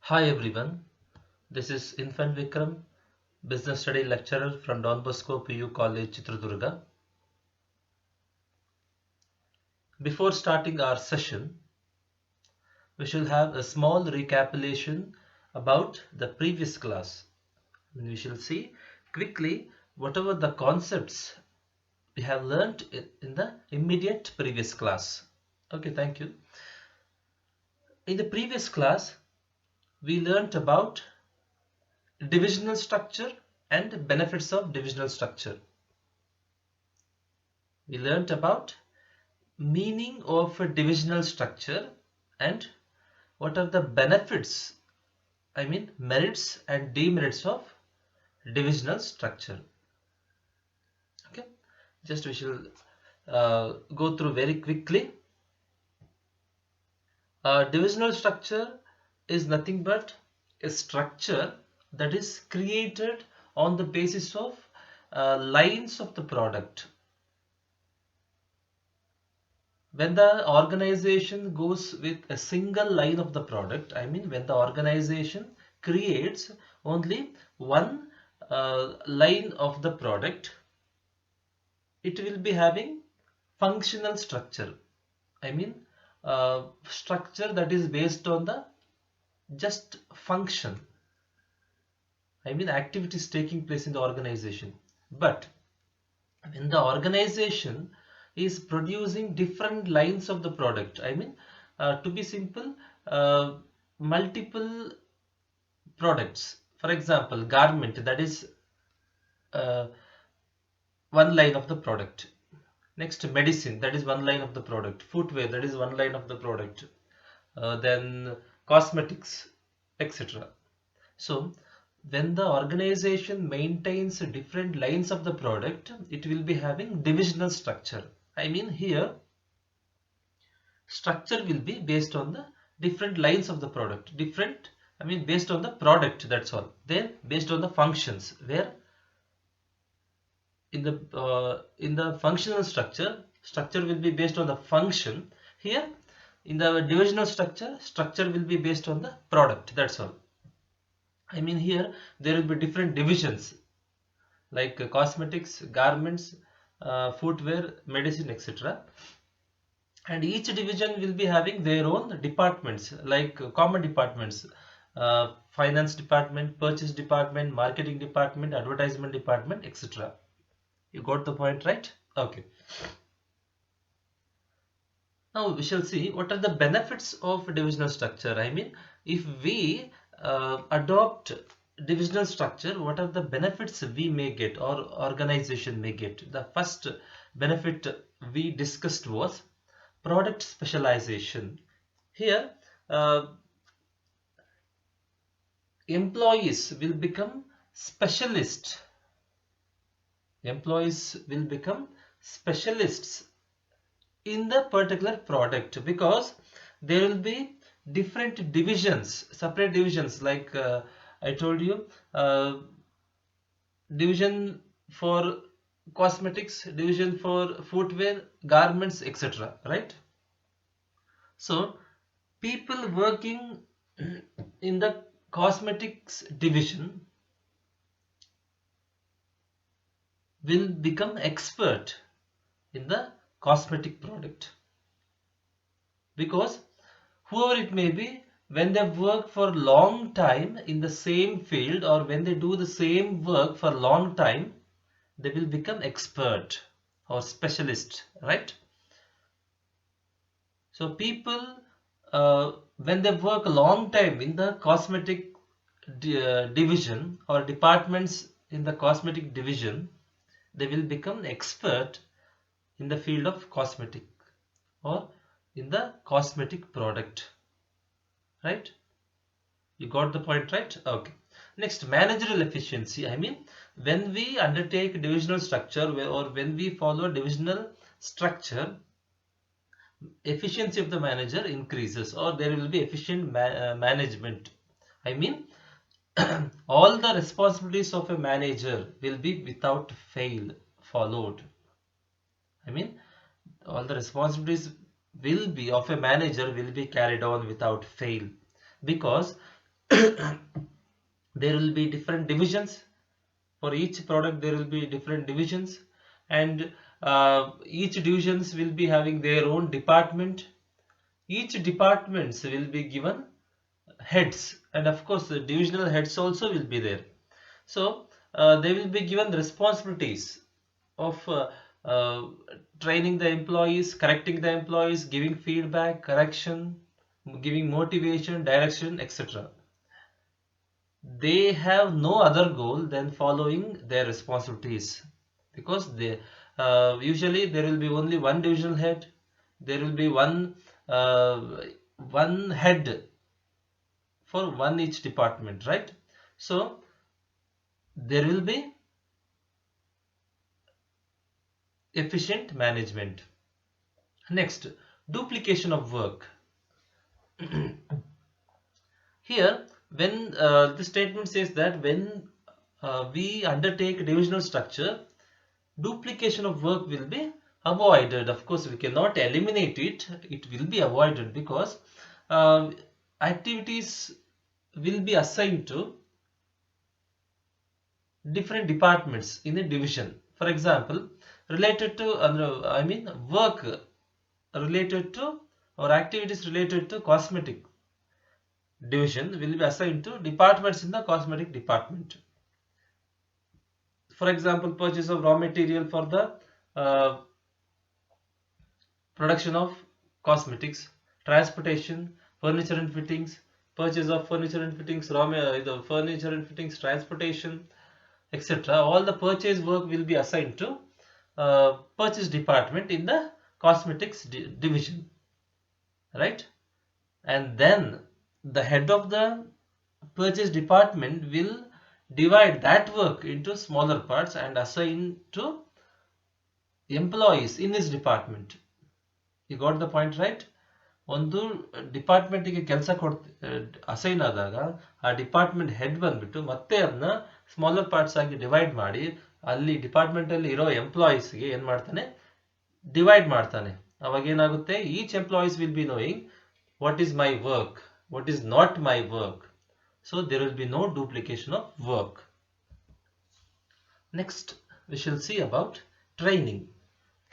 Hi everyone, this is Infant Vikram, Business Study Lecturer from Don Bosco PU College, Chitradurga. Before starting our session, we shall have a small recapitulation about the previous class. We shall see quickly whatever the concepts we have learnt in the immediate previous class. Okay, thank you. In the previous class, we learnt about divisional structure and benefits of divisional structure. We learnt about meaning of a divisional structure and what are the benefits, merits and demerits of divisional structure. Okay, just we shall go through very quickly. Divisional structure is nothing but a structure that is created on the basis of lines of the product. When the organization goes with a single line of the product, when the organization creates only one line of the product, it will be having functional structure. Structure that is based on the just function. Activities taking place in the organization. But when the organization is producing different lines of the product, to be simple, multiple products. For example, garment, that is uh, one line of the product. Next, medicine, that is one line of the product. Footwear, that is one line of the product. Then cosmetics, etc. So when the organization maintains different lines of the product, it will be having divisional structure. Here structure will be based on the different lines of the product. Based on the product, that's all. Then based on the functions, where in the functional structure will be based on the function. Here in the divisional structure will be based on the product, that's all. Here there will be different divisions like cosmetics, garments, footwear, medicine, etc. And each division will be having their own departments, like common departments, finance department, purchase department, marketing department, advertisement department, etc. You got the point, right? Okay. Now we shall see what are the benefits of divisional structure. If we adopt divisional structure, what are the benefits we may get or organization may get? The first benefit we discussed was product specialization. Here, employees will become specialists. Employees will become specialists in the particular product, because there will be different divisions, separate divisions, like I told you, division for cosmetics, division for footwear, garments, etc. Right? So people working in the cosmetics division will become expert in the cosmetic product, because whoever it may be, when they work for a long time in the same field, or when they do the same work for a long time, they will become expert or specialist, right? So people, when they work a long time in the cosmetic division or departments in the cosmetic division, they will become expert in the field of cosmetic or in the cosmetic product, right? You got the point, right? Okay. Next, managerial efficiency. When we undertake divisional structure, or when we follow divisional structure, efficiency of the manager increases, or there will be efficient management. I mean, all the responsibilities of a manager will be without fail followed. All the responsibilities will be of a manager will be carried on without fail, because there will be different divisions. For each product there will be different divisions, and each divisions will be having their own department. Each departments will be given heads, and of course the divisional heads also will be there. So they will be given responsibilities of uh, training the employees, correcting the employees, giving feedback, correction, giving motivation, direction, etc. They have no other goal than following their responsibilities, because they usually there will be only one divisional head, there will be uh, one head for one each department, right? So there will be efficient management. Next, duplication of work. Here, when the statement says that when we undertake divisional structure, duplication of work will be avoided. Of course, we cannot eliminate it. It will be avoided because uh, activities will be assigned to different departments in a division. For example, related to work related to or activities related to cosmetic division will be assigned to departments in the cosmetic department. For example, purchase of raw material for the uh, production of cosmetics, transportation, furniture and fittings, purchase of furniture and fittings, the furniture and fittings, transportation, etc. All the purchase work will be assigned to purchase department in the cosmetics division, right? And then the head of the purchase department will divide that work into smaller parts and assign to employees in his department. You got the point, right? ಒಂದು ಡಿಪಾರ್ಟ್ಮೆಂಟಿಗೆ ಕೆಲಸ assign ಆದಾಗ ಆ department head ಬಂದ್ಬಿಟ್ಟು ಮತ್ತೆ ಅದನ್ನ smaller parts ಆಗಿ divide ಮಾಡಿ ಅಲ್ಲಿ ಡಿಪಾರ್ಟ್ಮೆಂಟ್ ಅಲ್ಲಿ ಇರೋ ಎಂಪ್ಲಾಯೀಸ್ಗೆ ಏನ್ ಮಾಡ್ತಾನೆ, ಡಿವೈಡ್ ಮಾಡ್ತಾನೆ. ಅವಾಗ ಏನಾಗುತ್ತೆ, each employees will be knowing what is my work, what is not my work. So there will be no duplication of work. Next, we shall see about training.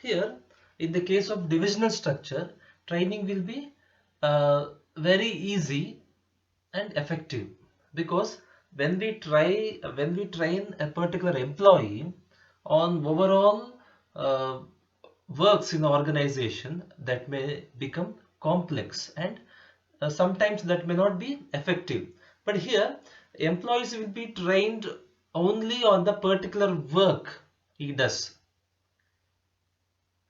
Here, in the case of divisional structure, training will be very easy and effective, because when we train a particular employee on overall works in the organization, that may become complex, and sometimes that may not be effective. But here employees will be trained only on the particular work he does,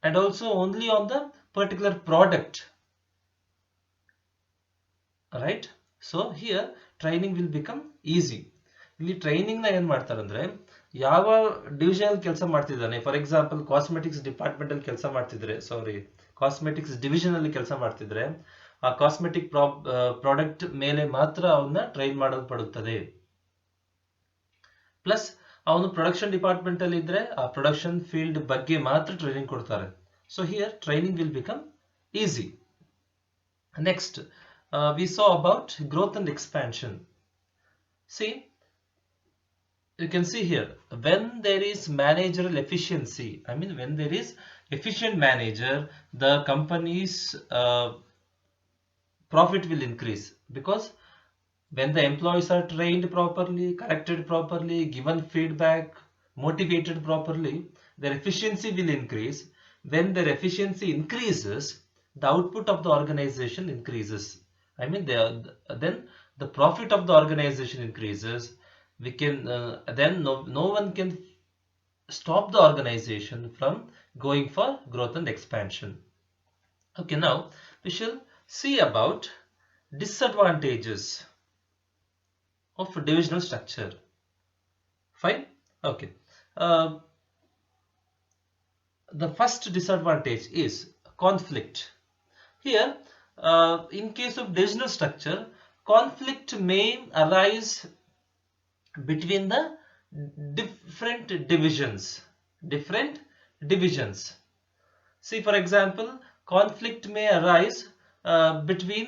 and also only on the particular product, right? So here training will become easy. ಇಲ್ಲಿ training ನ ಏನ್ ಮಾಡ್ತಾರೆ ಅಂದ್ರೆ, ಯಾವ division ಅಲ್ಲಿ ಕೆಲಸ ಮಾಡ್ತಿದ್ದಾನೆ, for example cosmetics department ಅಲ್ಲಿ ಕೆಲಸ ಮಾಡ್ತಿದ್ರೆ, ಕಾಸ್ಮೆಟಿಕ್ಸ್ ಡಿವಿಷನ್ ಅಲ್ಲಿ ಕೆಲಸ ಮಾಡ್ತಿದ್ರೆ, ಆ ಕಾಸ್ಮೆಟಿಕ್ ಪ್ರಾಡಕ್ಟ್ ಮೇಲೆ ಮಾತ್ರ ಅವನ್ನ ಟ್ರೈನ್ ಮಾಡಲ್ಪಡುತ್ತದೆ. ಪ್ಲಸ್ ಅವನು ಪ್ರೊಡಕ್ಷನ್ ಡಿಪಾರ್ಟ್ಮೆಂಟ್ ಅಲ್ಲಿ ಇದ್ರೆ ಆ ಪ್ರೊಡಕ್ಷನ್ ಫೀಲ್ಡ್ ಬಗ್ಗೆ ಮಾತ್ರ ಟ್ರೈನಿಂಗ್ ಕೊಡ್ತಾರೆ. So here training will become easy. Next, we saw about growth and expansion. See, you can see here, when there is managerial efficiency, when there is efficient manager, the company's profit will increase, because when the employees are trained properly, corrected properly, given feedback, motivated properly, their efficiency will increase. When their efficiency increases, the output of the organization increases. Then the profit of the organization increases. We can then no one can stop the organization from going for growth and expansion. Okay, now we shall see about disadvantages of divisional structure. Fine. Okay. The first disadvantage is conflict. Here, in case of divisional structure, conflict may arise between the different divisions. See, for example, conflict may arise between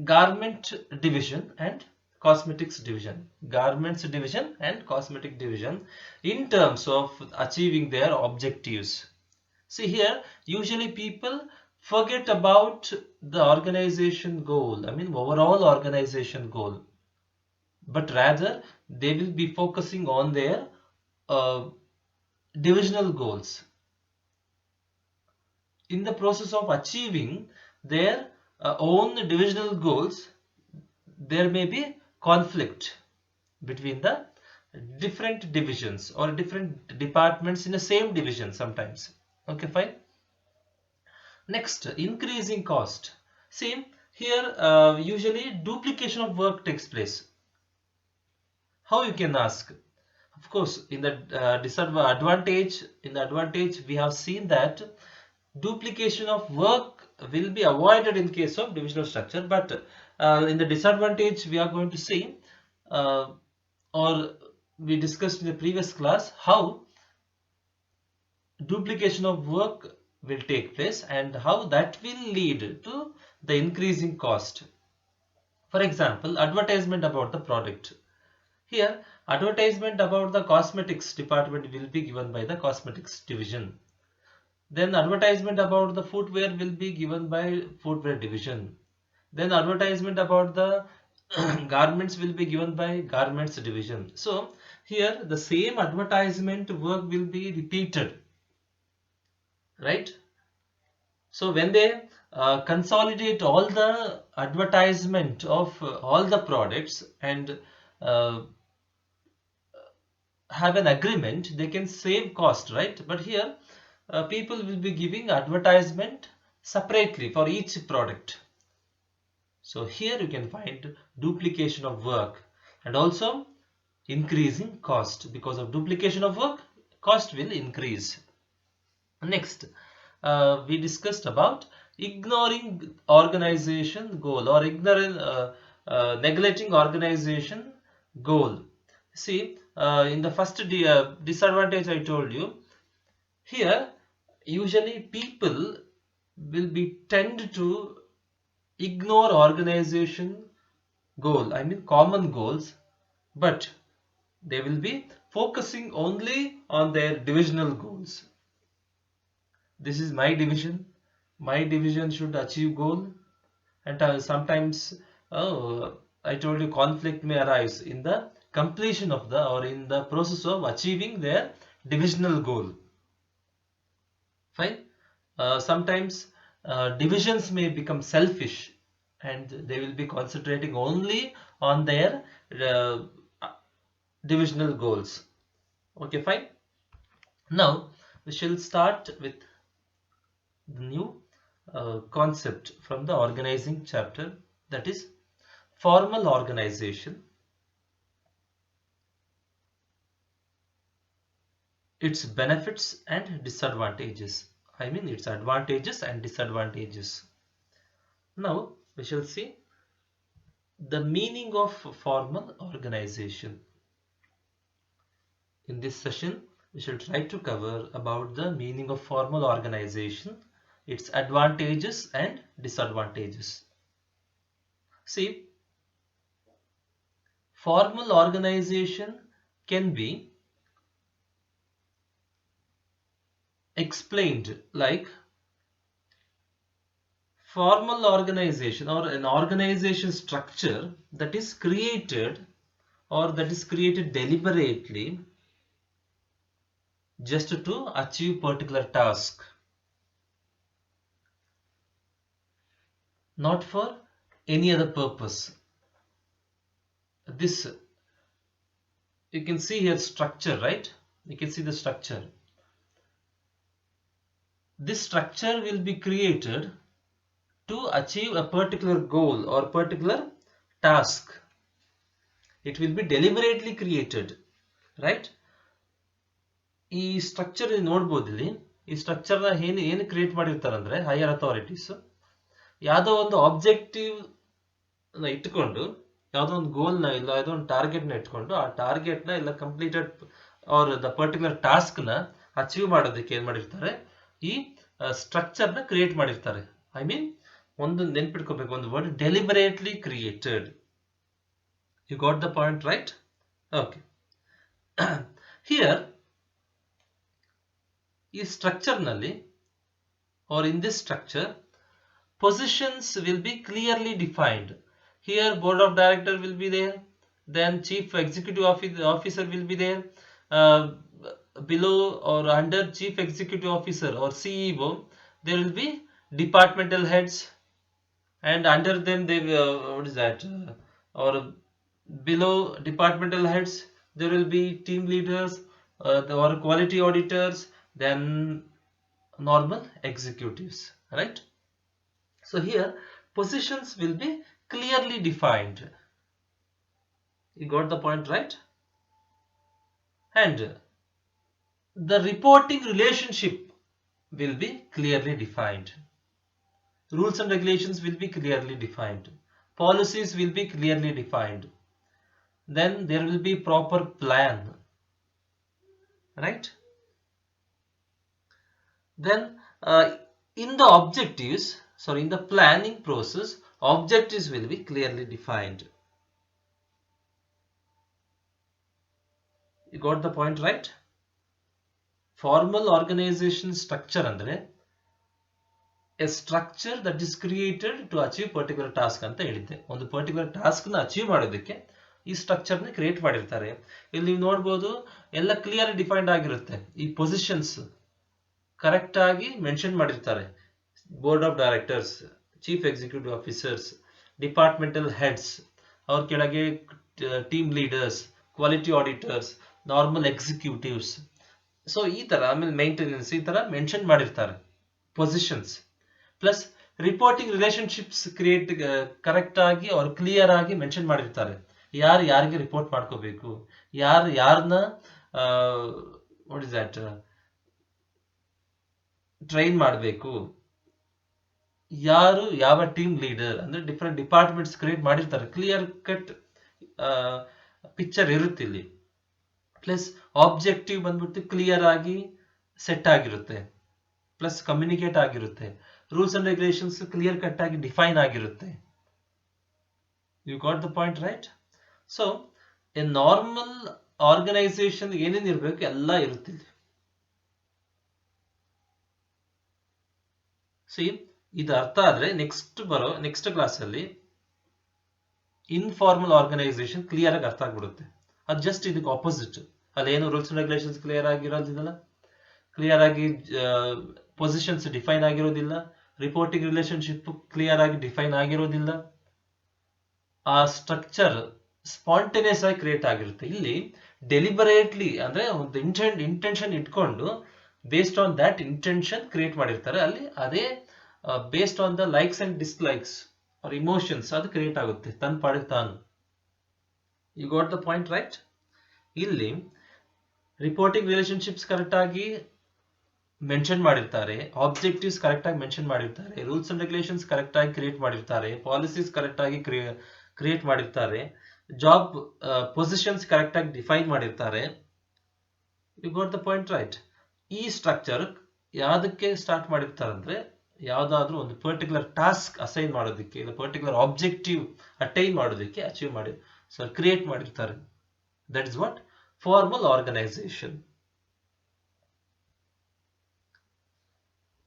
garment division and cosmetics division. Garments division and cosmetic division in terms of achieving their objectives. See here, usually people forget about the organization goal, I mean overall organization goal, but rather they will be focusing on their uh, divisional goals. In the process of achieving their own divisional goals, there may be conflict between the different divisions or different departments in the same division sometimes. Okay, fine. Next, increasing cost. See here, usually duplication of work takes place. How you can ask? Of course, in the disadvantage, we have seen that duplication of work will be avoided in case of divisional structure, but in the disadvantage we are going to see, uh, or we discussed in the previous class, how duplication of work will take place and how that will lead to the increasing cost. For example, advertisement about the product. Here, advertisement about the cosmetics department will be given by the cosmetics division. Then advertisement about the footwear will be given by footwear division. Then advertisement about the garments will be given by garments division. So here the same advertisement work will be repeated, right? So when they consolidate all the advertisement of all the products and uh, have an agreement, they can save cost, right? But here people will be giving advertisement separately for each product. So here you can find duplication of work and also increasing cost. Because of duplication of work, cost will increase. Next, we discussed about ignoring organization goal or neglecting organization goal. See, in the first disadvantage I told you, here usually people will be tend to ignore organization goal, I mean common goals, but they will be focusing only on their divisional goals. This is my division should achieve goal, and sometimes, oh, I told you, conflict may arise in the completion of the or in the process of achieving their divisional goal. Fine. Sometimes divisions may become selfish and they will be concentrating only on their uh, divisional goals. Okay, fine. Now we shall start with the new concept from the organizing chapter, that is formal organization, its benefits and disadvantages. I mean its advantages and disadvantages. Now we shall see the meaning of formal organization. In this session, we shall try to cover about the meaning of formal organization, its advantages and disadvantages. See, formal organization can be explained like formal organization or an organization structure that is created deliberately just to achieve particular task, not for any other purpose. This, you can see here structure, right? You can see the structure. This structure will be created to achieve a particular goal or particular task. It will be deliberately created, right? ಈ structure ನೋಡ್ಬೋದು ಇಲ್ಲಿ. ಈ ಸ್ಟ್ರಕ್ಚರ್ನ ಏನು create ಮಾಡಿರ್ತಾರೆ ಅಂದ್ರೆ higher authorities ಯಾವುದೋ ಒಂದು ಆಬ್ಜೆಕ್ಟಿವ್ ಇಟ್ಕೊಂಡು, ಯಾವುದೋ ಒಂದು ಗೋಲ್ನ ಇಲ್ಲ ಯಾವುದೋ ಒಂದು ಟಾರ್ಗೆಟ್ನ ಇಟ್ಕೊಂಡು ಆ ಟಾರ್ಗೆಟ್ನ ಇಲ್ಲ ಕಂಪ್ಲೀಟೆಡ್ ಆರ್ ದ ಪರ್ಟಿಕ್ಯುಲರ್ ಟಾಸ್ಕ್ನ ಅಚೀವ್ ಮಾಡೋದಕ್ಕೆ ಏನು ಮಾಡಿರ್ತಾರೆ, ಈ ಸ್ಟ್ರಕ್ಚರ್ನ ಕ್ರಿಯೇಟ್ ಮಾಡಿರ್ತಾರೆ. ಐ ಮೀನ್ ಒಂದು ನೆನ್ಪಿಟ್ಕೋಬೇಕು, ಒಂದು word deliberately created. You got the point, right? Okay. Here ಈ ಸ್ಟ್ರಕ್ಚರ್ ನಲ್ಲಿ, or in this structure, positions will be clearly defined. Here board of director will be there, then chief executive officer will be there, uh, below or under chief executive officer or CEO there will be departmental heads, and under them they what is that, or below departmental heads there will be team leaders, or quality auditors, then normal executives, right? So here positions will be clearly defined. You got the point, right? And the reporting relationship will be clearly defined. Rules and regulations will be clearly defined. Policies will be clearly defined. Then there will be proper plan, right? Then in the objectives, sorry, in the planning process, objectives will be clearly defined. You got the point, right? Formal organization structure andre a structure that is created to achieve particular task ಅಂತ ಹೇಳಿದ್ದೆ. ಒಂದು particular task ನ achieve ಮಾಡೋದಕ್ಕೆ ಈ structure ನ create ಮಾಡಿರ್ತಾರೆ. ಇಲ್ಲಿ ನೀವು ನೋಡಬಹುದು ಎಲ್ಲ ಕ್ಲಿಯರ್ ಡಿಫೈನ್ಡ್ ಆಗಿರುತ್ತೆ. ಈ ಪೊಸಿಷನ್ಸ್ ಕರೆಕ್ಟ್ ಆಗಿ ಮೆನ್ಷನ್ ಮಾಡಿರ್ತಾರೆ. Board of directors, chief executive officers, departmental heads, ಅವ್ರ ಕೆಳಗೆ team leaders, quality auditors, normal executives. So ಈ ತರ, ಆಮೇಲೆ ಮೇಂಟೆನೆನ್ಸ್, ಈ ತರ ಮೆನ್ಷನ್ ಮಾಡಿರ್ತಾರೆ positions. Plus reporting relationships create correct ಆಗಿ ಅವ್ರು ಕ್ಲಿಯರ್ ಆಗಿ ಮೆನ್ಷನ್ ಮಾಡಿರ್ತಾರೆ. ಯಾರು ಯಾರಿಗೆ ರಿಪೋರ್ಟ್ ಮಾಡ್ಕೋಬೇಕು, ಯಾರು ಯಾರನ್ನ ವಾಟ್ ಇಸ್ ದಟ್ ಟ್ರೈನ್ ಮಾಡಬೇಕು, ಯಾರು ಯಾವ ಟೀಮ್ ಲೀಡರ್, ಅಂದ್ರೆ ಡಿಫರೆಂಟ್ ಡಿಪಾರ್ಟ್ಮೆಂಟ್ಸ್ ಕ್ರಿಯೇಟ್ ಮಾಡಿರ್ತಾರೆ. ಕ್ಲಿಯರ್ ಕಟ್ ಪಿಕ್ಚರ್ ಇರುತ್ತೆ ಇಲ್ಲಿ. ಪ್ಲಸ್ ಆಬ್ಜೆಕ್ಟಿವ್ ಬಂದ್ಬಿಟ್ಟು ಕ್ಲಿಯರ್ ಆಗಿ ಸೆಟ್ ಆಗಿರುತ್ತೆ, ಪ್ಲಸ್ ಕಮ್ಯುನಿಕೇಟ್ ಆಗಿರುತ್ತೆ. Rules and regulations clear cut ಆಗಿ ಡಿಫೈನ್ ಆಗಿರುತ್ತೆ. You got the point, right? So a normal organisation ಏನೇನು ಇರಬೇಕು ಎಲ್ಲ ಇರುತ್ತೆ. ಸಿ, ಇದು ಅರ್ಥ ಆದ್ರೆ ನೆಕ್ಸ್ಟ್ ಕ್ಲಾಸ್ ಅಲ್ಲಿ ಇನ್ಫಾರ್ಮಲ್ ಆರ್ಗನೈಸೇಷನ್ ಕ್ಲಿಯರ್ ಆಗಿ ಅರ್ಥ ಆಗ್ಬಿಡುತ್ತೆ. ಅದು ಜಸ್ಟ್ ಇದಕ್ಕೆ ಆಪೋಸಿಟ್. ಅಲ್ಲಿ ಏನು ರೂಲ್ಸ್ ಅಂಡ್ ರೆಗ್ಯುಲೇಷನ್ಸ್ ಕ್ಲಿಯರ್ ಆಗಿರೋದಿಲ್ಲ, ಕ್ಲಿಯರ್ ಆಗಿ ಪೊಸಿಷನ್ಸ್ ಡಿಫೈನ್ ಆಗಿರೋದಿಲ್ಲ, ರಿಪೋರ್ಟಿಂಗ್ ರಿಲೇಶನ್ಶಿಪ್ ಕ್ಲಿಯರ್ ಆಗಿ ಡಿಫೈನ್ ಆಗಿರೋದಿಲ್ಲ. ಆ ಸ್ಟ್ರಕ್ಚರ್ ಸ್ಪಾಂಟೇನಿಯಸ್ ಆಗಿ ಕ್ರಿಯೇಟ್ ಆಗಿರುತ್ತೆ. ಇಲ್ಲಿ ಡೆಲಿಬರೇಟ್ಲಿ ಅಂದ್ರೆ ಒಂದು ಇಂಟೆನ್ಷನ್ ಇಟ್ಕೊಂಡು based on that intention create ಮಾಡಿರ್ತಾರೆ. ಅಲ್ಲಿ ಅದೇ based on the likes and dislikes or emotions ಅದು ಕ್ರಿಯೇಟ್ ಆಗುತ್ತೆ ತನ್ನ ಪಾಡಿಗೆ ತಾನು. You got the point, right? ಇಲ್ಲಿ ರಿಪೋರ್ಟಿಂಗ್ ರಿಲೇಶನ್ಶಿಪ್ಸ್ ಕರೆಕ್ಟ್ ಆಗಿ ಮೆನ್ಷನ್ ಮಾಡಿರ್ತಾರೆ, ಆಬ್ಜೆಕ್ಟಿವ್ಸ್ ಕರೆಕ್ಟ್ ಆಗಿ ಮೆನ್ಷನ್ ಮಾಡಿರ್ತಾರೆ, ರೂಲ್ಸ್ ಅಂಡ್ ರೆಗ್ಯುಲೇಷನ್ಸ್ ಕರೆಕ್ಟ್ ಆಗಿ ಕ್ರಿಯೇಟ್ ಮಾಡಿರ್ತಾರೆ, ಪಾಲಿಸೀಸ್ ಕರೆಕ್ಟ್ ಆಗಿ ಕ್ರಿಯೇಟ್ ಮಾಡಿರ್ತಾರೆ, ಜಾಬ್ ಪೊಸಿಷನ್ಸ್ ಕರೆಕ್ಟ್ ಆಗಿ ಡಿಫೈನ್ ಮಾಡಿರ್ತಾರೆ. You got the point, right? ಈ ಸ್ಟ್ರಕ್ಚರ್ ಯಾವ್ದಕ್ಕೆ ಸ್ಟಾರ್ಟ್ ಮಾಡಿರ್ತಾರಂದ್ರೆ ಯಾವ್ದಾದ್ರು ಒಂದು ಪರ್ಟಿಕ್ಯುಲರ್ ಟಾಸ್ಕ್ ಅಸೈನ್ ಮಾಡೋದಕ್ಕೆ, ಇಲ್ಲ ಪರ್ಟಿಕ್ಯುಲರ್ ಆಬ್ಜೆಕ್ಟಿವ್ ಅಟೈನ್ ಮಾಡೋದಕ್ಕೆ ಕ್ರಿಯೇಟ್ ಮಾಡಿರ್ತಾರೆ. That is what formal organisation.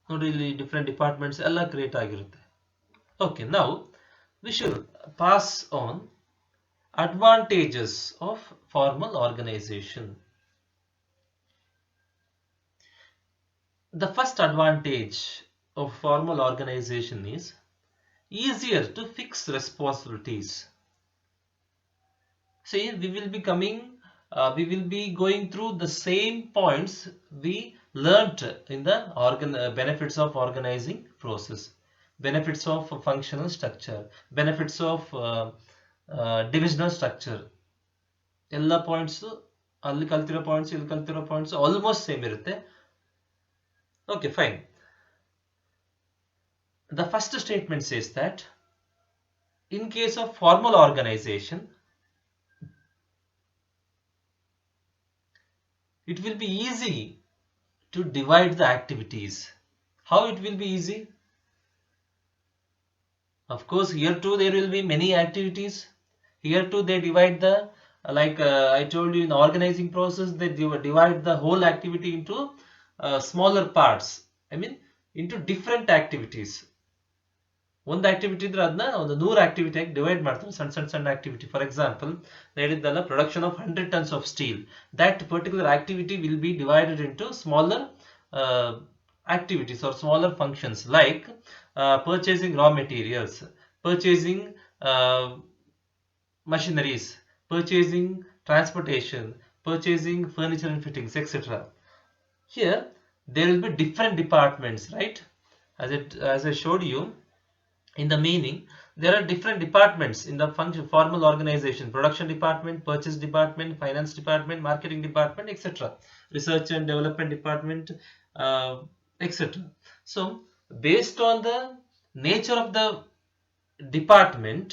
ನೋಡಿ, ಇಲ್ಲಿ ಡಿಫರೆಂಟ್ ಡಿಪಾರ್ಟ್ಮೆಂಟ್ಸ್ ಎಲ್ಲ ಕ್ರಿಯೇಟ್ ಆಗಿರುತ್ತೆ. Okay, now we should pass on advantages of formal organization. The first advantage of formal organization is easier to fix responsibilities. See, we will be going through the same points we learnt in the benefits of organizing process, benefits of functional structure, benefits of divisional structure. ಎಲ್ಲ points ಅಲ್ಲಿ ಕಲ್ತಿರೋ points ಇಲ್ಲಿ ಕಲ್ತಿರೋ points almost same ಇರುತ್ತೆ. Okay, fine. The first statement says that in case of formal organization, it will be easy to divide the activities. How it will be easy? Of course, here too there will be many activities. Here too they divide the, like I told you in the organizing process, they divide the whole activity into smaller parts. I mean, into different activities. ಒಂದು activity ಇದ್ರೆ ಅದನ್ನ ಒಂದು 100 ಆಕ್ಟಿವಿಟಿಯಾಗಿ divide ಮಾಡ್ತಾರೆ, ಸಣ್ಣ activity. For example ಹೇಳಿದ್ದಲ್ಲ, production of 100 tons of steel. That particular activity will be divided into smaller activities or smaller functions, like purchasing raw materials, purchasing machineries, purchasing transportation, purchasing furniture and fittings, etc. Here there will be different departments, right? As I showed you in the meaning, there are different departments in the function formal organization: production department, purchase department, finance department, marketing department, etc., research and development department, etc. So based on the nature of the department,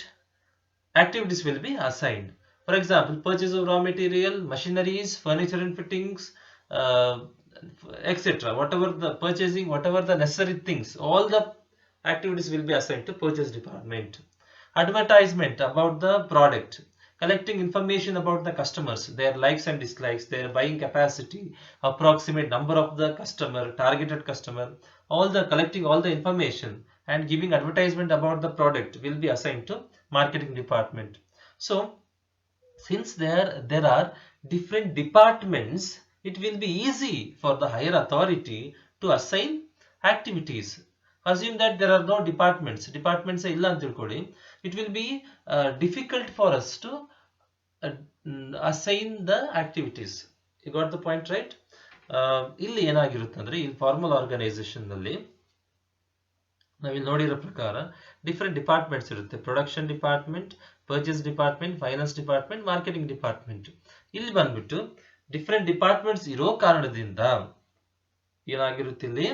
activities will be assigned. For example, purchase of raw material, machineries, furniture and fittings, etc., whatever the purchasing, whatever the necessary things, all the activities will be assigned to purchase department. Advertisement about the product, collecting information about the customers, their likes and dislikes, their buying capacity, approximate number of the customer, targeted customer, collecting all the information and giving advertisement about the product will be assigned to marketing department. So since there are different departments, it will be easy for the higher authority to assign activities. Assume that there are no departments illa anta tilkoli, it will be difficult for us to assign the activities. You got the point, right? ಇಲ್ಲಿ ಏನಾಗಿರುತ್ತೆ ಅಂದ್ರೆ, ಈ formal organisation ನಲ್ಲಿ ನಾವಿಲ್ಲಿ ನೋಡಿರೋ ಪ್ರಕಾರ different departments ಇರುತ್ತೆ: production department, purchase department, finance department, marketing department. ಇಲ್ಲಿ ಬಂದ್ಬಿಟ್ಟು ಡಿಫರೆಂಟ್ ಡಿಪಾರ್ಟ್ಮೆಂಟ್ಸ್ ಇರೋ ಕಾರಣದಿಂದ ಏನಾಗಿರುತ್ತೆ, ಇಲ್ಲಿ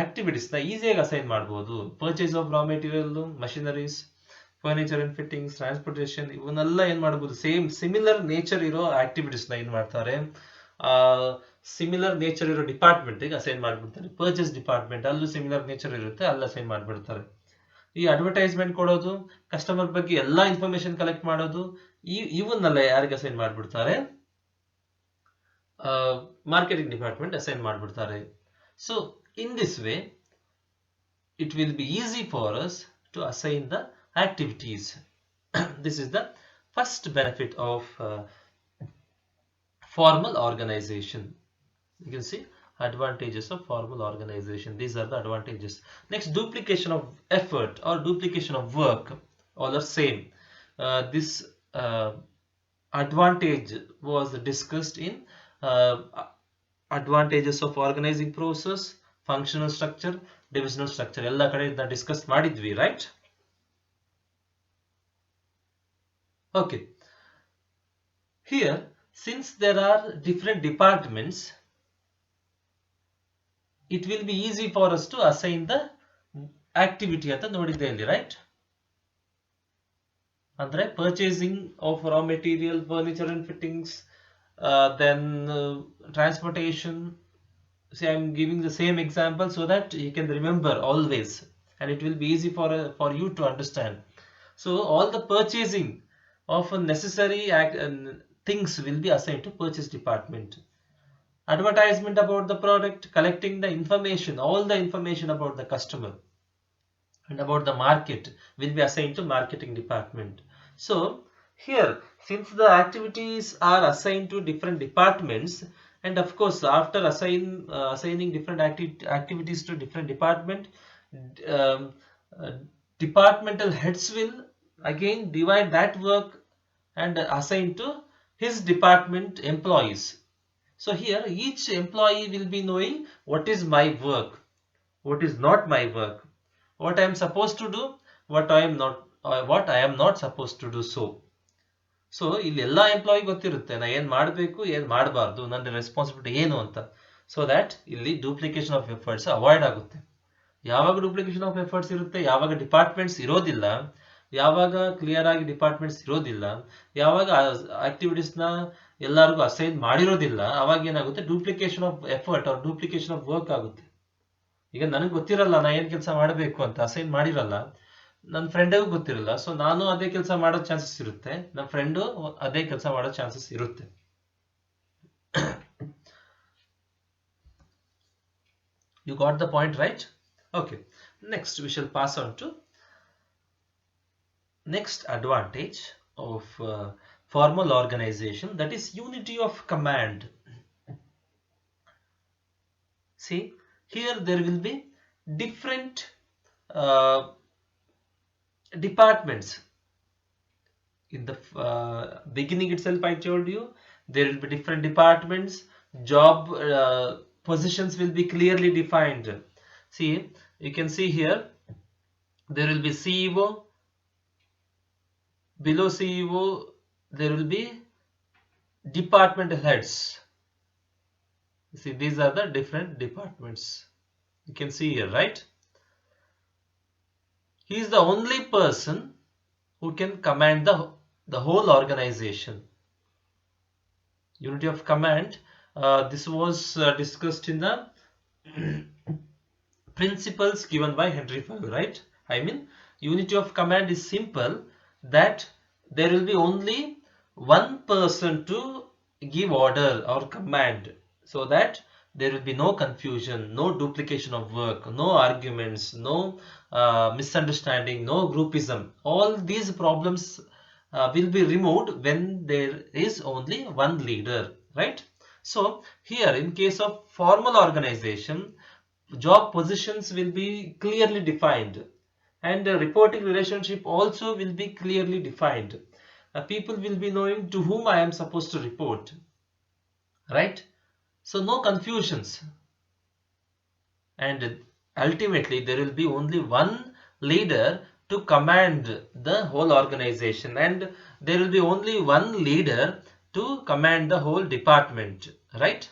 ಆಕ್ಟಿವಿಟೀಸ್ ನ ಈಸಿಯಾಗಿ ಅಸೈನ್ ಮಾಡಬಹುದು. Purchase of raw material, machineries, furniture and fittings, transportation, ಇವನ್ನೆಲ್ಲ ಏನ್ ಮಾಡಬಹುದು, ಸಿಮಿಲರ್ ನೇಚರ್ ಇರೋ ಆಕ್ಟಿವಿಟೀಸ್ ನ ಏನ್ ಮಾಡ್ತಾರೆ, ಸಿಮಿಲರ್ ನೇಚರ್ ಇರೋ ಡಿಪಾರ್ಟ್ಮೆಂಟ್ ಗೆ ಅಸೈನ್ ಮಾಡ್ಬಿಡ್ತಾರೆ. ಪರ್ಚೇಸ್ ಡಿಪಾರ್ಟ್ಮೆಂಟ್ ಅಲ್ಲೂ ಸಿಮಿಲರ್ ನೇಚರ್ ಇರುತ್ತೆ, ಅಲ್ಲಿ ಅಸೈನ್ ಮಾಡ್ಬಿಡ್ತಾರೆ. ಈ ಅಡ್ವರ್ಟೈಸ್ಮೆಂಟ್ ಕೊಡೋದು, ಕಸ್ಟಮರ್ ಬಗ್ಗೆ ಎಲ್ಲಾ ಇನ್ಫಾರ್ಮೇಶನ್ ಕಲೆಕ್ಟ್ ಮಾಡೋದು, ಇವನ್ನೆಲ್ಲ ಯಾರಿಗೆ ಅಸೈನ್ ಮಾಡ್ಬಿಡ್ತಾರೆ, ಮಾರ್ಕೆಟಿಂಗ್ ಡಿಪಾರ್ಟ್ಮೆಂಟ್ ಅಸೈನ್ ಮಾಡ್ಬಿಡ್ತಾರೆ. So in this way, it will be easy for us to assign the activities. This is the first benefit of formal organization. You can see advantages of formal organization. These are the advantages. Next, duplication of effort or duplication of work, all are same. This advantage was discussed in advantages of organizing process, functional structure, divisional structure. ಎಲ್ಲ ಕಡೆ ಇದನ್ನ discuss ಮಾಡಿದ್ವಿ, right? Okay. Here, since there are different departments, it will be easy for us to assign the activity ಅಂತ ನೋಡಿದ್ದೆ ಇಲ್ಲಿ, right? ಅಂದ್ರೆ purchasing of raw material, furniture and fittings, then transportation. See, I am giving the same example so that you can remember always, and it will be easy for you to understand. So all the purchasing of necessary things will be assigned to purchase department. Advertisement about the product, collecting the information, all the information about the customer and about the market will be assigned to marketing department. So here, since the activities are assigned to different departments, and of course after assigning different activities to different department, departmental heads will again divide that work and assign to his department employees. So here each employee will be knowing what is my work, what is not my work, what I am supposed to do, what I am not supposed to do. So ಇಲ್ಲಿ ಎಲ್ಲಾ employee ಗೊತ್ತಿರುತ್ತೆ ನಾ ಏನ್ ಮಾಡಬೇಕು, ಏನ್ ಮಾಡಬಾರ್ದು, ನನ್ನ responsibility ಏನು ಅಂತ. ಸೊ ದ್ಯಾಟ್ ಇಲ್ಲಿ ಡೂಪ್ಲಿಕೇಶನ್ ಆಫ್ ಎಫರ್ಟ್ಸ್ ಅವಾಯ್ಡ್ ಆಗುತ್ತೆ. ಯಾವಾಗ ಡೂಪ್ಲಿಕೇಶನ್ ಆಫ್ ಎಫರ್ಟ್ಸ್ ಇರುತ್ತೆ, ಯಾವಾಗ ಡಿಪಾರ್ಟ್ಮೆಂಟ್ಸ್ ಇರೋದಿಲ್ಲ, ಯಾವಾಗ ಕ್ಲಿಯರ್ ಆಗಿ ಡಿಪಾರ್ಟ್ಮೆಂಟ್ಸ್ ಇರೋದಿಲ್ಲ, ಯಾವಾಗ ಆಕ್ಟಿವಿಟೀಸ್ ನ ಎಲ್ಲರಿಗೂ ಅಸೈನ್ ಮಾಡಿರೋದಿಲ್ಲ, ಅವಾಗ ಏನಾಗುತ್ತೆ, duplication of effort or duplication of work ಆಗುತ್ತೆ. ಈಗ ನನಗೆ ಗೊತ್ತಿರಲ್ಲ ನಾ ಏನ್ ಕೆಲಸ ಮಾಡಬೇಕು ಅಂತ, ಅಸೈನ್ ಮಾಡಿರಲ್ಲ, ನನ್ನ ಫ್ರೆಂಡಿಗೂ ಗೊತ್ತಿರಲ್ಲ, ಸೊ ನಾನು ಅದೇ ಕೆಲಸ ಮಾಡೋ ಚಾನ್ಸಸ್ ಇರುತ್ತೆ, ನನ್ನ ಫ್ರೆಂಡು ಅದೇ ಕೆಲಸ ಮಾಡೋ ಚಾನ್ಸಸ್ ಇರುತ್ತೆ. You got the point, right? Okay, next we shall pass on to next advantage of formal organization, that is unity of command. See, here there will be different departments. In the beginning itself I told you there will be different departments, job positions will be clearly defined. See, you can see here there will be CEO, below CEO there will be department heads. See, these are the different departments, you can see here, right? He is the only person who can command the whole organization. Unity of command, this was discussed in the principles given by Henry Fayol, right? I mean, unity of command is simple, that there will be only one person to give order or command, so that there will be no confusion, no duplication of work, no arguments, no misunderstanding, no groupism. All these problems will be removed when there is only one leader, right? So here, in case of formal organization, job positions will be clearly defined, and the reporting relationship also will be clearly defined. People will be knowing to whom I am supposed to report, right? So no confusions, and ultimately there will be only one leader to command the whole organization, and there will be only one leader to command the whole department, right?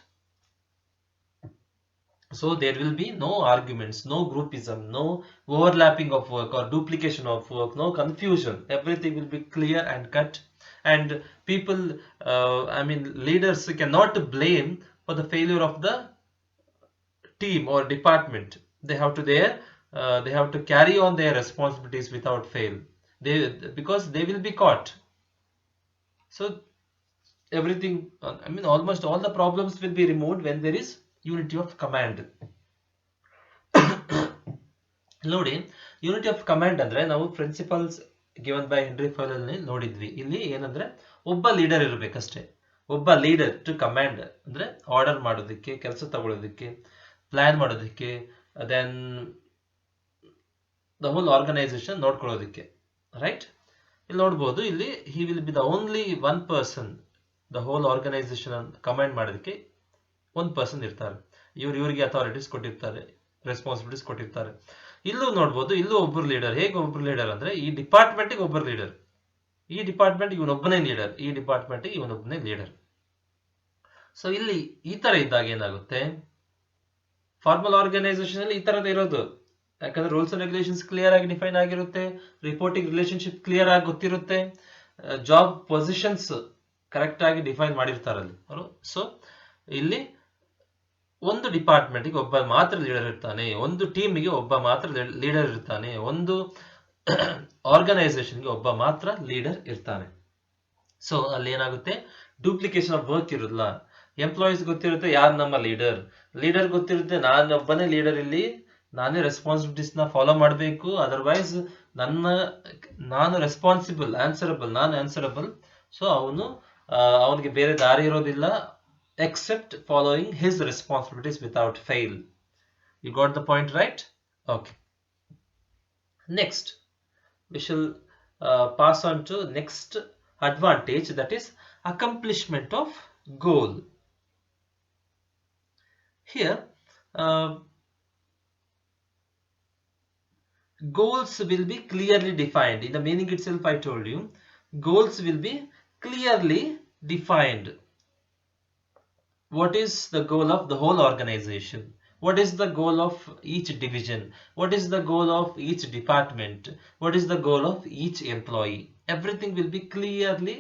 So there will be no arguments, no groupism, no overlapping of work or duplication of work, no confusion. Everything will be clear and cut, and people, I mean leaders, cannot blame for the failure of the team or department. They have to carry on their responsibilities without fail. Because they will be caught. So everything, I mean almost all the problems will be removed when there is unity of command. ನೋಡಿ, unity of command ಅಂದ್ರೆ ನಾವು principles given by Henry Fayol ಅಲ್ಲಿ ನೋಡಿದ್ವಿ. ಇಲ್ಲಿ ಏನಂದ್ರೆ ಒಬ್ಬ leader ಇರಬೇಕಷ್ಟೇ, ಒಬ್ಬ ಲೀಡರ್ ಟು ಕಮಾಂಡ್ ಅಂದ್ರೆ ಆರ್ಡರ್ ಮಾಡೋದಕ್ಕೆ, ಕೆಲಸ ತಗೊಳ್ಳೋದಕ್ಕೆ, ಪ್ಲಾನ್ ಮಾಡೋದಕ್ಕೆ, ದೆನ್ ದ ಹೋಲ್ ಆರ್ಗನೈಸೇಷನ್ ನೋಡ್ಕೊಳ್ಳೋದಕ್ಕೆ, ರೈಟ್? ಇಲ್ಲಿ ನೋಡ್ಬೋದು, ಇಲ್ಲಿ he will be the only one person, the whole organisation command ಮಾಡೋದಕ್ಕೆ ಒಂದು ಪರ್ಸನ್ ಇರ್ತಾರೆ. ಇವ್ರಿಗೆ ಅಥಾರಿಟೀಸ್ ಕೊಟ್ಟಿರ್ತಾರೆ, ರೆಸ್ಪಾನ್ಸಿಬಿಲಿಟೀಸ್ ಕೊಟ್ಟಿರ್ತಾರೆ. ಇಲ್ಲೂ ನೋಡ್ಬೋದು, ಇಲ್ಲೂ ಒಬ್ಬರು ಲೀಡರ್. ಹೇಗೆ ಒಬ್ಬರು ಲೀಡರ್ ಅಂದ್ರೆ, ಈ ಡಿಪಾರ್ಟ್ಮೆಂಟ್ಗೆ ಒಬ್ಬರು ಲೀಡರ್, ಈ ಡಿಪಾರ್ಟ್ಮೆಂಟ್ ಇವನೊಬ್ಬನೇ ಲೀಡರ್, ಈ ಡಿಪಾರ್ಟ್ಮೆಂಟ್ ಇವನೊಬ್ಬನೇ ಲೀಡರ್. ಸೊ ಇಲ್ಲಿ ಈ ತರ ಇದ್ದಾಗ ಏನಾಗುತ್ತೆ, ಫಾರ್ಮಲ್ ಆರ್ಗನೈಸೇಷನ್ ಅಲ್ಲಿ ಈ ತರದ ಇರೋದು. ಯಾಕಂದ್ರೆ ರೂಲ್ಸ್ ಅಂಡ್ ರೆಗ್ಯುಲೇಷನ್ಸ್ ಕ್ಲಿಯರ್ ಆಗಿ ಡಿಫೈನ್ ಆಗಿರುತ್ತೆ, ರಿಪೋರ್ಟಿಂಗ್ ರಿಲೇಶನ್ಶಿಪ್ ಕ್ಲಿಯರ್ ಆಗಿ ಗೊತ್ತಿರುತ್ತೆ, ಜಾಬ್ ಪೊಸಿಷನ್ಸ್ ಕರೆಕ್ಟ್ ಆಗಿ ಡಿಫೈನ್ ಮಾಡಿರ್ತಾರಲ್ಲಿ ಅವರು. ಸೊ ಇಲ್ಲಿ ಒಂದು ಡಿಪಾರ್ಟ್ಮೆಂಟ್ಗೆ ಒಬ್ಬ ಮಾತ್ರ ಲೀಡರ್ ಇರ್ತಾನೆ, ಒಂದು ಟೀಮಿಗೆ ಒಬ್ಬ ಮಾತ್ರ ಲೀಡರ್ ಇರ್ತಾನೆ, ಒಂದು ಆರ್ಗನೈಸೇಷನ್ಗೆ ಒಬ್ಬ ಮಾತ್ರ ಲೀಡರ್ ಇರ್ತಾನೆ. ಸೊ ಅಲ್ಲಿ ಏನಾಗುತ್ತೆ, ಡೂಪ್ಲಿಕೇಶನ್ ಆಫ್ ವರ್ಕ್ ಇರೋದಿಲ್ಲ. ಎಂಪ್ಲಾಯೀಸ್ ಗೊತ್ತಿರುತ್ತೆ ಯಾರು ನಮ್ಮ ಲೀಡರ್, ಲೀಡರ್ ಗೊತ್ತಿರುತ್ತೆ ನಾನೊಬ್ಬನೇ ಲೀಡರ್, ಇಲ್ಲಿ ನಾನೇ ರೆಸ್ಪಾನ್ಸಿಬಿಲಿಟೀಸ್ ನ ಫಾಲೋ ಮಾಡಬೇಕು, ಅದರ್ವೈಸ್ ನಾನು ರೆಸ್ಪಾನ್ಸಿಬಲ್, ನಾನು ಆನ್ಸರಬಲ್. ಸೊ ಅವನಿಗೆ ಬೇರೆ ದಾರಿ ಇರೋದಿಲ್ಲ except following his responsibilities without fail. You got the point, right? Okay. Next, we shall pass on to next advantage, that is accomplishment of goal. Here, goals will be clearly defined. In the meaning itself, I told you, goals will be clearly defined. What is the goal of the whole organization? What is the goal of each division? What is the goal of each department? What is the goal of each employee? Everything will be clearly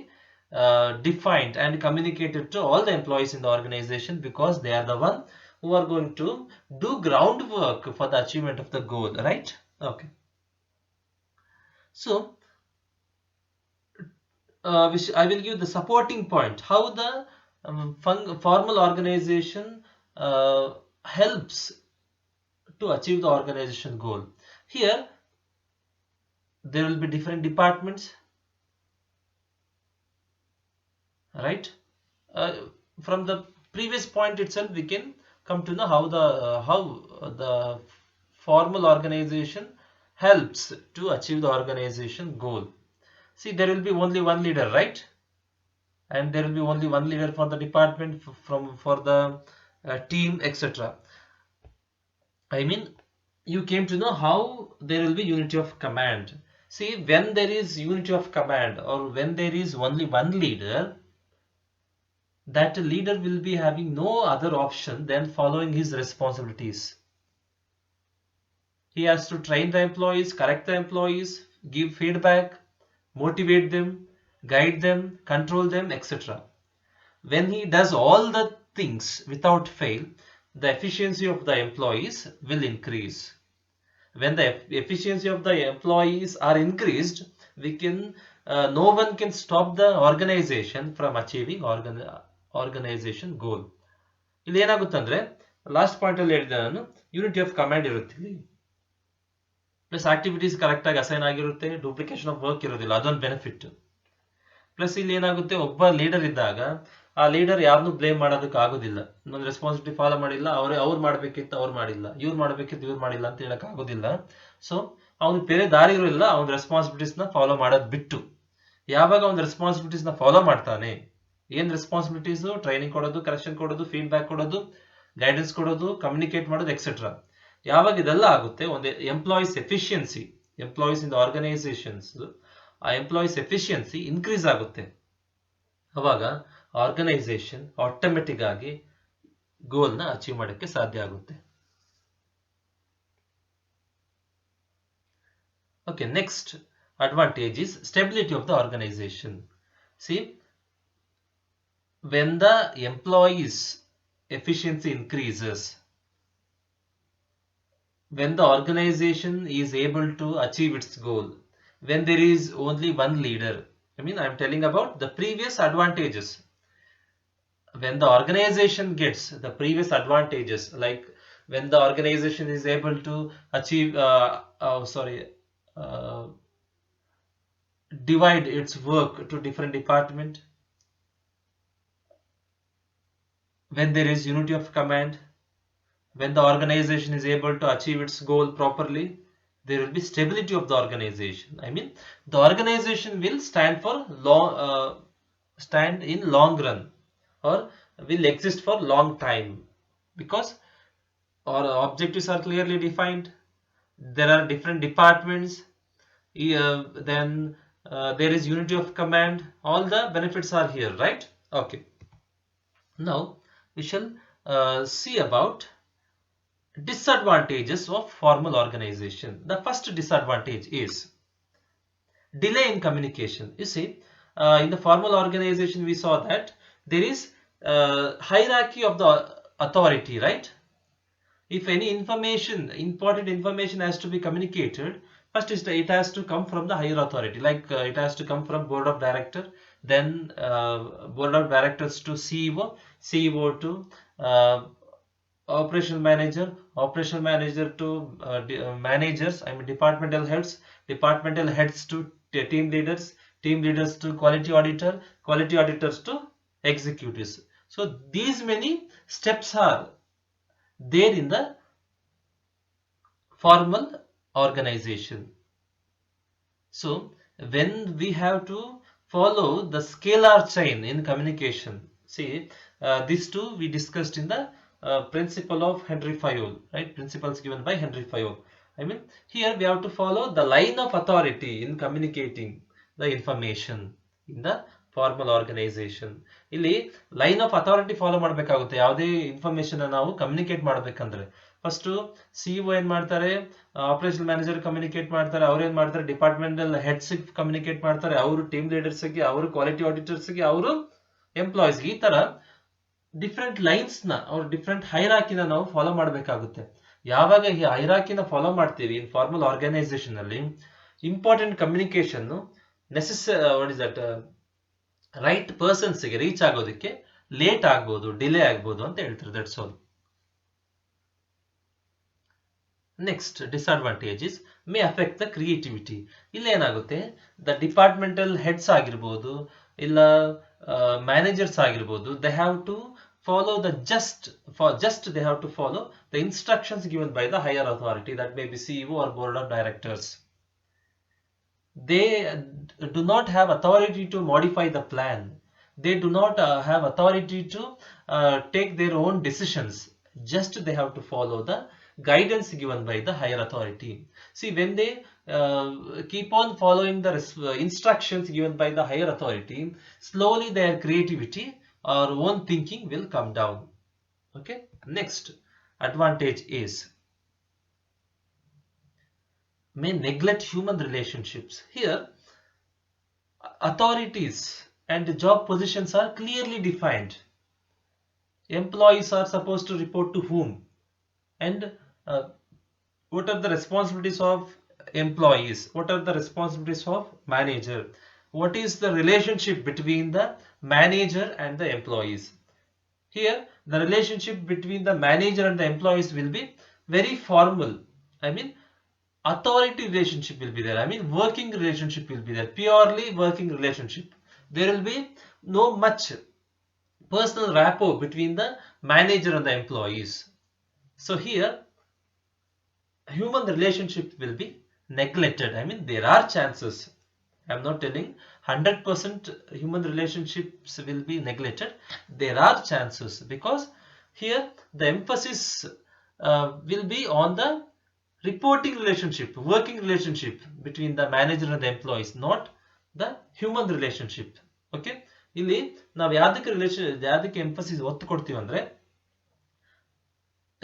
defined and communicated to all the employees in the organization, because they are the one who are going to do groundwork for the achievement of the goal, right? Okay. So I will give the supporting point how the formal organization helps to achieve the organization goal. Here there will be different departments, right? uh, from the previous point itself we can come to know how the formal organization helps to achieve the organization goal. See, there will be only one leader, right? And there will be only one leader for the department, for the team, etc. I mean, you came to know how there will be unity of command. See, when there is unity of command, or when there is only one leader, that leader will be having no other option than following his responsibilities. He has to train the employees, correct the employees, give feedback, motivate them, guide them, control them, etc. When he does all the things without fail, the efficiency of the employees will increase. When the efficiency of the employees are increased, no one can stop the organization from achieving organization goal. ಇಲ್ಲಿ ಏನಾಗುತ್ತಂದ್ರೆ last point ಅಲ್ಲಿ ಹೇಳಿದೆ ನಾನು, unity of command ಇರುತ್ತೆ ಇಲ್ಲಿ, plus activities correct ಆಗಿ assign ಆಗಿರುತ್ತೆ, duplication of work ಇರೋದಿಲ್ಲ, ಅದೊಂದು ಬೆನಿಫಿಟ್. ಪ್ಲಸ್ ಇಲ್ಲಿ ಏನಾಗುತ್ತೆ, ಒಬ್ಬ ಲೀಡರ್ ಇದ್ದಾಗ ಆ ಲೀಡರ್ ಯಾರನ್ನೂ ಬ್ಲೇಮ್ ಮಾಡೋದಕ್ಕೆ ಆಗೋದಿಲ್ಲ. ಇನ್ನೊಂದು ರೆಸ್ಪಾನ್ಸಿಬಿಲಿಟಿ ಫಾಲೋ ಮಾಡಿಲ್ಲ, ಅವ್ರು ಮಾಡ್ಬೇಕಿತ್ತು ಅವ್ರು ಮಾಡಿಲ್ಲ, ಇವ್ರು ಮಾಡ್ಬೇಕಿತ್ತು ಇವ್ರು ಮಾಡಿಲ್ಲ ಅಂತ ಹೇಳಕ್ ಆಗೋದಿಲ್ಲ. ಸೊ ಅವ್ನು ಬೇರೆ ದಾರಿ ಇರೋಲ್ಲ, ಅವ್ನ ರೆಸ್ಪಾನ್ಸಿಬಿಲಿಟೀಸ್ ನ ಫಾಲೋ ಮಾಡೋದ್ ಬಿಟ್ಟು. ಯಾವಾಗ ಅವ್ನ ರೆಸ್ಪಾನ್ಸಿಬಿಲಿಟೀಸ್ ನ ಫಾಲೋ ಮಾಡ್ತಾನೆ, ಏನ್ ರೆಸ್ಪಾನ್ಸಿಬಿಲಿಟೀಸ್, ಟ್ರೈನಿಂಗ್ ಕೊಡೋದು, ಕರೆಕ್ಷನ್ ಕೊಡೋದು, ಫೀಡ್ಬ್ಯಾಕ್ ಕೊಡೋದು, ಗೈಡೆನ್ಸ್ ಕೊಡೋದು, ಕಮ್ಯುನಿಕೇಟ್ ಮಾಡೋದು, ಎಕ್ಸೆಟ್ರಾ. ಯಾವಾಗ ಇದೆಲ್ಲ ಆಗುತ್ತೆ, ಒಂದು employees efficiency, employees in the organisations, ಆ ಎಂಪ್ಲಾಯೀಸ್ ಎಫಿಷಿಯನ್ಸಿ ಇನ್ಕ್ರೀಸ್ ಆಗುತ್ತೆ. ಅವಾಗ ಆರ್ಗನೈಸೇಷನ್ ಆಟೋಮೆಟಿಕ್ ಆಗಿ ಗೋಲ್ ನ ಅಚೀವ್ ಮಾಡಕ್ಕೆ ಸಾಧ್ಯ ಆಗುತ್ತೆ. Okay, next advantage is stability of the organization. See, when the employees efficiency increases, when the organization is able to achieve its goal, when there is only one leader, I mean, I'm telling about the previous advantages. When the organization gets the previous advantages, like when the organization is able to achieve divide its work to different department, when there is unity of command, when the organization is able to achieve its goal properly, there will be stability of the organization. I mean, the organization will stand in long run, or will exist for long time, because our objectives are clearly defined. There are different departments, then there is unity of command, all the benefits are here, right? Okay, now we shall see about disadvantages of formal organization. The first disadvantage is delay in communication. You see, in the formal organization we saw that there is hierarchy of the authority, right? If any information, important information has to be communicated, first it has to come from the higher authority, like it has to come from board of director, then board of directors to CEO, CEO to operational manager to managers, I mean departmental heads to team leaders to quality auditors to executives. So these many steps are there in the formal organization. So when we have to follow the scalar chain in communication, see, these two we discussed in the principle of Henry Fayol, right? Principles given by Henry Fayol. I mean, here we have to follow the line of authority in communicating the information in the formal organisation. ಇಲ್ಲಿ line of authority follow ಮಾಡಬೇಕಾಗುತ್ತೆ. ಯಾವುದೇ information ನಾವು communicate ಮಾಡಬೇಕಂದ್ರೆ first CEO ಏನ್ ಮಾಡ್ತಾರೆ, operational manager communicate ಮಾಡ್ತಾರೆ, ಅವ್ರು ಏನ್ ಮಾಡ್ತಾರೆ, ಡಿಪಾರ್ಟ್ಮೆಂಟಲ್ ಹೆಡ್ಸ್ ಕಮ್ಯುನಿಕೇಟ್ ಮಾಡ್ತಾರೆ, ಅವರು ಟೀಮ್ ಲೀಡರ್ಸ್ಗೆ, ಅವರು ಕ್ವಾಲಿಟಿ ಆಡಿಟರ್ಸ್ಗೆ, ಅವರು ಎಂಪ್ಲಾಯೀಸ್ಗೆ. ಈ ತರ ಡಿಫ್ರೆಂಟ್ ಲೈನ್ಸ್ ನ, ಅವ್ರ ಡಿಫ್ರೆಂಟ್ ಹೈರಾಕಿನ ನಾವು ಫಾಲೋ ಮಾಡಬೇಕಾಗುತ್ತೆ. ಯಾವಾಗ ಈ ಹೈರಾಕಿನ ಫಾಲೋ ಮಾಡ್ತೀವಿ ಇನ್ ಫಾರ್ಮಲ್ ಆರ್ಗನೈಸೇಷನ್ ಅಲ್ಲಿ, important communication what is that right ಪರ್ಸನ್ಸ್ಗೆ ರೀಚ್ ಆಗೋದಕ್ಕೆ ಲೇಟ್ ಆಗ್ಬೋದು, ಡಿಲೇ ಆಗ್ಬೋದು ಅಂತ ಹೇಳ್ತಾರೆ. That's all. Next disadvantages may affect the creativity. ಇಲ್ಲಿ ಏನಾಗುತ್ತೆ, ದ ಡಿಪಾರ್ಟ್ಮೆಂಟಲ್ ಹೆಡ್ಸ್ ಆಗಿರ್ಬೋದು, ಇಲ್ಲ ಮ್ಯಾನೇಜರ್ಸ್ ಆಗಿರ್ಬೋದು, they have to follow the just they have to follow the instructions given by the higher authority, that may be CEO or board of directors. They do not have authority to modify the plan. They do not have authority to take their own decisions. Just they have to follow the guidance given by the higher authority. See, when they keep on following the instructions given by the higher authority, slowly their creativity or own thinking will come down. Okay. Next advantage is may neglect human relationships. Here authorities and job positions are clearly defined. Employees are supposed to report to whom, and what are the responsibilities of employees, what are the responsibilities of manager, what is the relationship between the manager and the employees. Here the relationship between the manager and the employees will be very formal. I mean, authority relationship will be there. I mean, working relationship will be there, purely working relationship. There will be no much personal rapport between the manager and the employees. So here human relationship will be neglected. I mean, there are chances. I'm not telling 100% human relationships will be neglected. There are chances, because here the emphasis will be on the reporting relationship, working relationship between the manager and the employees, not the human relationship. Okay. ಇಲ್ಲಿ ನಾವು ಯಾವ್ದಕ್ಕೆ emphasis ಒತ್ತು ಕೊಡ್ತೀವಿ ಅಂದ್ರೆ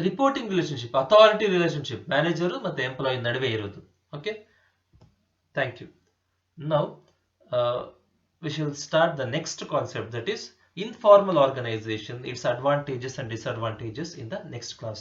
reporting relationship, authority relationship manager ಮತ್ತೆ employee ನಡುವೆ ಇರೋದು. Okay, thank you. Now we shall start the next concept, that is informal organization, its advantages and disadvantages, in the next class.